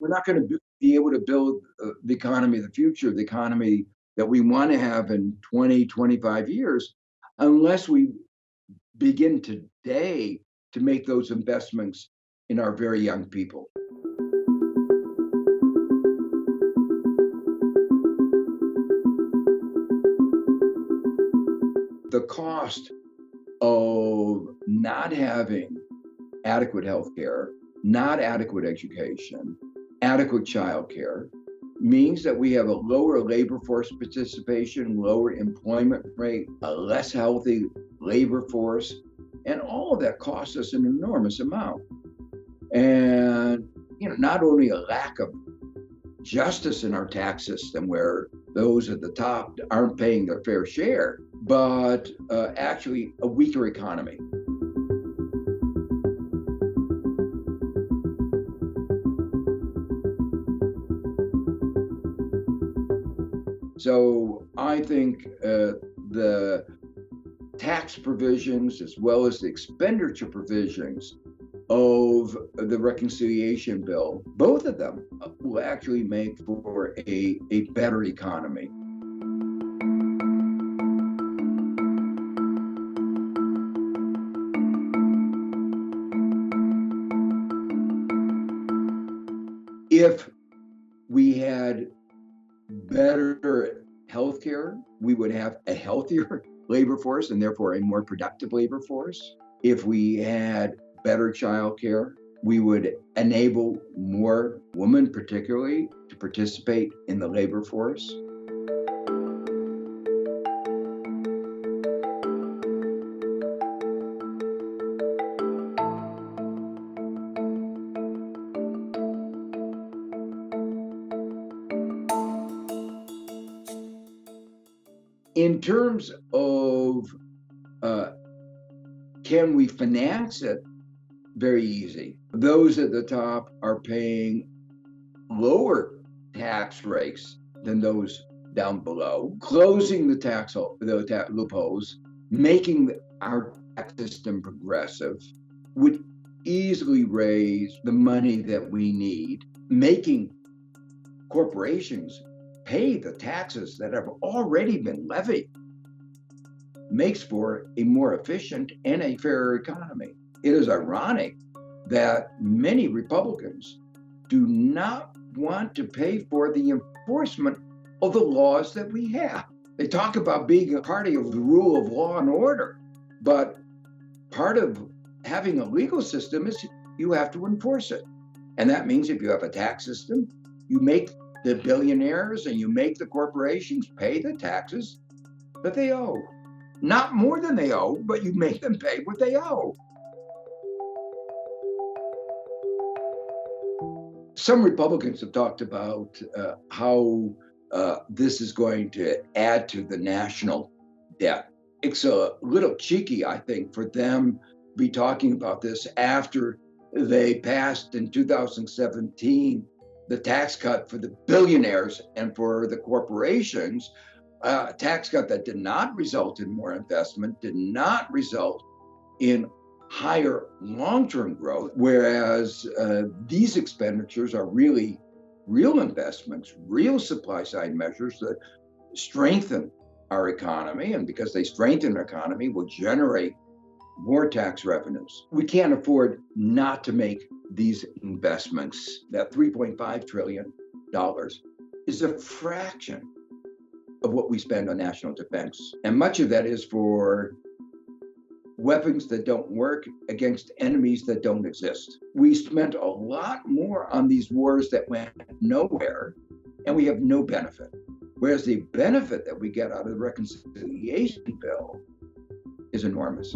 We're not going to be able to build the economy of the future, the economy that we want to have in 20, 25 years, unless we begin today to make those investments in our very young people. The cost of not having adequate health care, not adequate education, adequate child care means that we have a lower labor force participation, lower employment rate, a less healthy labor force, and all of that costs us an enormous amount. And not only a lack of justice in our tax system where those at the top aren't paying their fair share, but actually a weaker economy. So I think the tax provisions as well as the expenditure provisions of the reconciliation bill, both of them will actually make for a better economy. If we had better healthcare, we would have a healthier labor force and therefore a more productive labor force. If we had better childcare, we would enable more women, particularly, to participate in the labor force. In terms of can we finance it? Very easy. Those at the top are paying lower tax rates than those down below, closing the tax loopholes, making our tax system progressive would easily raise the money that we need, making corporations pay the taxes that have already been levied makes for a more efficient and a fairer economy. It is ironic that many Republicans do not want to pay for the enforcement of the laws that we have. They talk about being a party of the rule of law and order, but part of having a legal system is you have to enforce it. And that means if you have a tax system, you make the billionaires and you make the corporations pay the taxes that they owe. Not more than they owe, but you make them pay what they owe. Some Republicans have talked about how this is going to add to the national debt. It's a little cheeky, I think, for them to be talking about this after they passed in 2017 the tax cut for the billionaires and for the corporations, a tax cut that did not result in more investment, did not result in higher long-term growth, whereas these expenditures are really real investments, real supply-side measures that strengthen our economy, and because they strengthen our economy, will generate more tax revenues. We can't afford not to make these investments. That $3.5 trillion is a fraction of what we spend on national defense. And much of that is for weapons that don't work against enemies that don't exist. We spent a lot more on these wars that went nowhere, and we have no benefit. Whereas the benefit that we get out of the reconciliation bill is enormous.